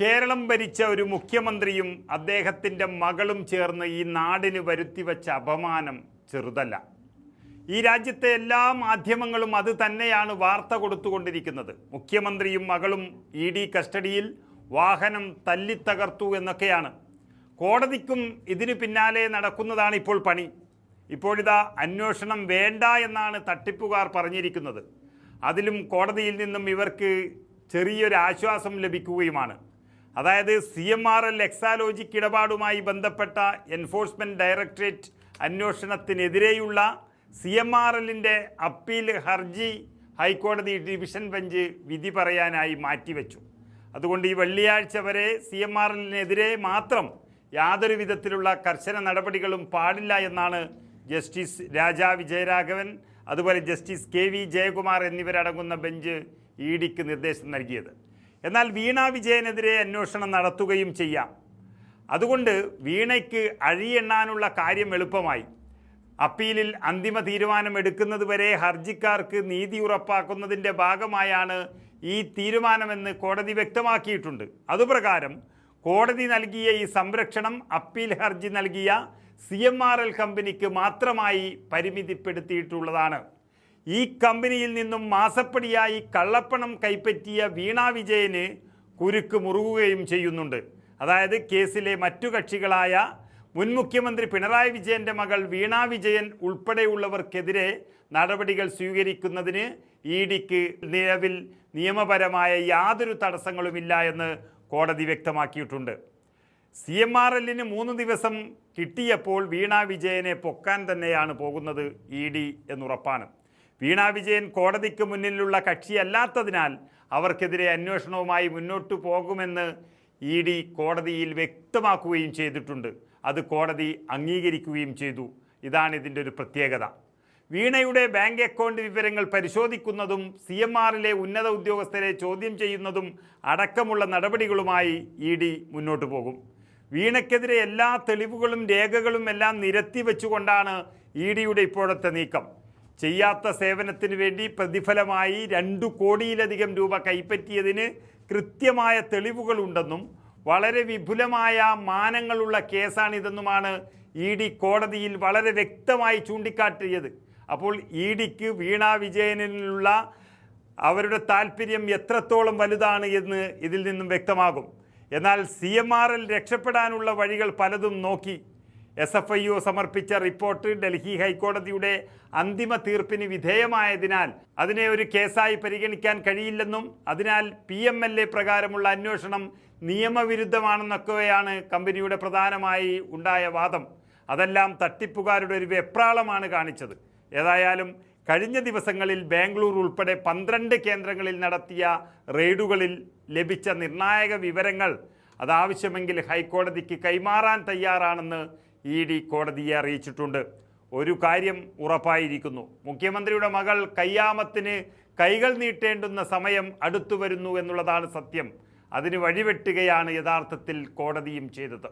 കേരളം ഭരിച്ച ഒരു മുഖ്യമന്ത്രിയും അദ്ദേഹത്തിൻ്റെ മകളും ചേർന്ന് ഈ നാടിന് വരുത്തിവെച്ച അപമാനം ചെറുതല്ല. ഈ രാജ്യത്തെ എല്ലാ മാധ്യമങ്ങളും അത് തന്നെയാണ് വാർത്ത കൊടുത്തുകൊണ്ടിരിക്കുന്നത്. മുഖ്യമന്ത്രിയും മകളും ED കസ്റ്റഡിയിൽ, വാഹനം തല്ലിത്തകർത്തു എന്നൊക്കെയാണ്. കോടതിക്കും ഇതിന് പിന്നാലെ നടക്കുന്നതാണ് ഇപ്പോൾ പണി. ഇപ്പോഴിതാ അന്വേഷണം വേണ്ട എന്നാണ് തട്ടിപ്പുകാർ പറഞ്ഞിരിക്കുന്നത്. അതിലും കോടതിയിൽ നിന്നും ഇവർക്ക് ചെറിയൊരു ആശ്വാസം ലഭിക്കുകയുമാണ്. അതായത് CMRL എക്സാലോജിക് ഇടപാടുമായി ബന്ധപ്പെട്ട എൻഫോഴ്സ്മെൻറ്റ് ഡയറക്ടറേറ്റ് അന്വേഷണത്തിനെതിരെയുള്ള CMRLൻ്റെ അപ്പീൽ ഹർജി ഹൈക്കോടതി ഡിവിഷൻ ബെഞ്ച് വിധി പറയാനായി മാറ്റിവെച്ചു. അതുകൊണ്ട് ഈ വെള്ളിയാഴ്ച വരെ CMRLനെതിരെ മാത്രം യാതൊരു വിധത്തിലുള്ള കർശന നടപടികളും പാടില്ല എന്നാണ് ജസ്റ്റിസ് രാജാ വിജയരാഘവൻ, അതുപോലെ ജസ്റ്റിസ് KV ജയകുമാർ എന്നിവരടങ്ങുന്ന ബെഞ്ച് EDക്ക് നിർദ്ദേശം നൽകിയത്. എന്നാൽ വീണ വിജയനെതിരെ അന്വേഷണം നടത്തുകയും ചെയ്യാം. അതുകൊണ്ട് വീണയ്ക്ക് അഴിയെണ്ണാനുള്ള കാര്യം എളുപ്പമായി. അപ്പീലിൽ അന്തിമ തീരുമാനം എടുക്കുന്നതുവരെ ഹർജിക്കാർക്ക് നീതി ഉറപ്പാക്കുന്നതിൻ്റെ ഭാഗമായാണ് ഈ തീരുമാനമെന്ന് കോടതി വ്യക്തമാക്കിയിട്ടുണ്ട്. അതുപ്രകാരം കോടതി നൽകിയ ഈ സംരക്ഷണം അപ്പീൽ ഹർജി നൽകിയ CMRL കമ്പനിക്ക് മാത്രമായി പരിമിതിപ്പെടുത്തിയിട്ടുള്ളതാണ്. ഈ കമ്പനിയിൽ നിന്നും മാസപ്പടിയായി കള്ളപ്പണം കൈപ്പറ്റിയ വീണ വിജയന് കുരുക്ക് മുറുകുകയും ചെയ്യുന്നുണ്ട്. അതായത് കേസിലെ മറ്റു കക്ഷികളായ മുൻ മുഖ്യമന്ത്രി പിണറായി വിജയൻ്റെ മകൾ വീണ വിജയൻ ഉൾപ്പെടെയുള്ളവർക്കെതിരെ നടപടികൾ സ്വീകരിക്കുന്നതിന് EDക്ക് നിലവിൽ നിയമപരമായ യാതൊരു തടസ്സങ്ങളുമില്ല എന്ന് കോടതി വ്യക്തമാക്കിയിട്ടുണ്ട്. CMRLന് 3 ദിവസം കിട്ടിയപ്പോൾ വീണ വിജയനെ പൊക്കാൻ തന്നെയാണ് പോകുന്നത് ED എന്നുറപ്പാണ്. വീണ വിജയൻ കോടതിക്ക് മുന്നിലുള്ള കക്ഷിയല്ലാത്തതിനാൽ അവർക്കെതിരെ അന്വേഷണവുമായി മുന്നോട്ടു പോകുമെന്ന് ED കോടതിയിൽ വ്യക്തമാക്കുകയും ചെയ്തിട്ടുണ്ട്. അത് കോടതി അംഗീകരിക്കുകയും ചെയ്തു. ഇതാണ് ഇതിൻ്റെ ഒരു പ്രത്യേകത. വീണയുടെ ബാങ്ക് അക്കൗണ്ട് വിവരങ്ങൾ പരിശോധിക്കുന്നതും CMRLലെ ഉന്നത ഉദ്യോഗസ്ഥരെ ചോദ്യം ചെയ്യുന്നതും അടക്കമുള്ള നടപടികളുമായി ED മുന്നോട്ട് പോകും. വീണയ്ക്കെതിരെ എല്ലാ തെളിവുകളും രേഖകളും എല്ലാം നിരത്തി വെച്ചുകൊണ്ടാണ് EDയുടെ ഇപ്പോഴത്തെ നീക്കം. ചെയ്യാത്ത സേവനത്തിന് വേണ്ടി പ്രതിഫലമായി 2 കോടിയിലധികം രൂപ കൈപ്പറ്റിയതിന് കൃത്യമായ തെളിവുകളുണ്ടെന്നും വളരെ വിപുലമായ മാനങ്ങളുള്ള കേസാണിതെന്നുമാണ് ED കോടതിയിൽ വളരെ വ്യക്തമായി ചൂണ്ടിക്കാട്ടിയത്. അപ്പോൾ EDക്ക് വീണ വിജയനിലുള്ള അവരുടെ താല്പര്യം എത്രത്തോളം വലുതാണ് എന്ന് ഇതിൽ നിന്നും വ്യക്തമാകും. എന്നാൽ CMRL രക്ഷപ്പെടാനുള്ള വഴികൾ പലതും നോക്കി. SFIO സമർപ്പിച്ച റിപ്പോർട്ട് ഡൽഹി ഹൈക്കോടതിയുടെ അന്തിമ തീർപ്പിന് വിധേയമായതിനാൽ അതിനെ ഒരു കേസായി പരിഗണിക്കാൻ കഴിയില്ലെന്നും അതിനാൽ PMLA പ്രകാരമുള്ള അന്വേഷണം നിയമവിരുദ്ധമാണെന്നൊക്കെയാണ് കമ്പനിയുടെ പ്രധാനമായി ഉണ്ടായ വാദം. അതെല്ലാം തട്ടിപ്പുകാരുടെ ഒരു വെപ്രാളമാണ് കാണിച്ചത്. ഏതായാലും കഴിഞ്ഞ ദിവസങ്ങളിൽ ബാംഗ്ലൂർ ഉൾപ്പെടെ 12 കേന്ദ്രങ്ങളിൽ നടത്തിയ റെയ്ഡുകളിൽ ലഭിച്ച നിർണായക വിവരങ്ങൾ അതാവശ്യമെങ്കിൽ ഹൈക്കോടതിക്ക് കൈമാറാൻ തയ്യാറാണെന്ന് ED കോടതിയെ അറിയിച്ചിട്ടുണ്ട്. ഒരു കാര്യം ഉറപ്പായിരിക്കുന്നു, മുഖ്യമന്ത്രിയുടെ മകൾ കയ്യാമത്തിന് കൈകൾ നീട്ടേണ്ടുന്ന സമയം അടുത്തു വരുന്നു എന്നുള്ളതാണ് സത്യം. അതിന് വഴിവെട്ടുകയാണ് യഥാർത്ഥത്തിൽ കോടതിയും ചെയ്തത്.